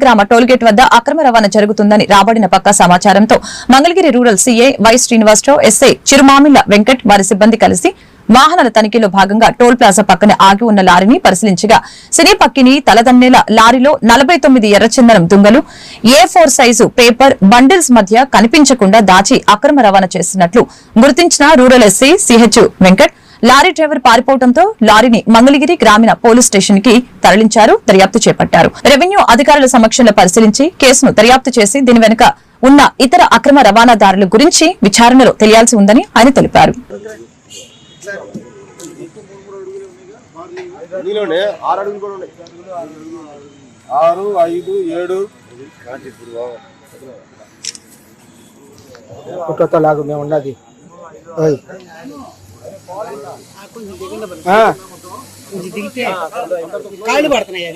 గ్రామ టోల్గేట్ వద్ద అక్రమ రవాణా జరుగుతుందని రాబడిన పక్కా సమాచారంతో Mangalagiri rural CI Y Srinivasarao, SI Chirumamilla Venkat వారి సిబ్బంది కలిసి వాహనాల తనిఖీలో భాగంగా టోల్ ప్లాజా పక్కన ఆగి ఉన్న లారీని పరిశీలించగా సినీ పక్కిని తలదన్నేల లారీలో 49 ఎర్రచందనం దుంగలు A4 సైజు పేపర్ బండిల్స్ మధ్య కనిపించకుండా దాచి అక్రమ రవాణా చేస్తున్నట్లు గుర్తించిన rural SI CH Venkat lorry driver పారిపోవడంతో లారీని మంగళగిరి గ్రామీణ పోలీస్ స్టేషన్ కి తరలించారు, దర్యాప్తు చేపట్టారు. రెవెన్యూ అధికారుల సమక్షంలో పరిశీలించి కేసును దర్యాప్తు చేసి దీని వెనుక ఉన్న ఇతర అక్రమ రవాణాదారుల గురించి విచారణలో తెలియాల్సి ఉందని ఆయన తెలిపారు. కాయలు పడుతున్నాయి.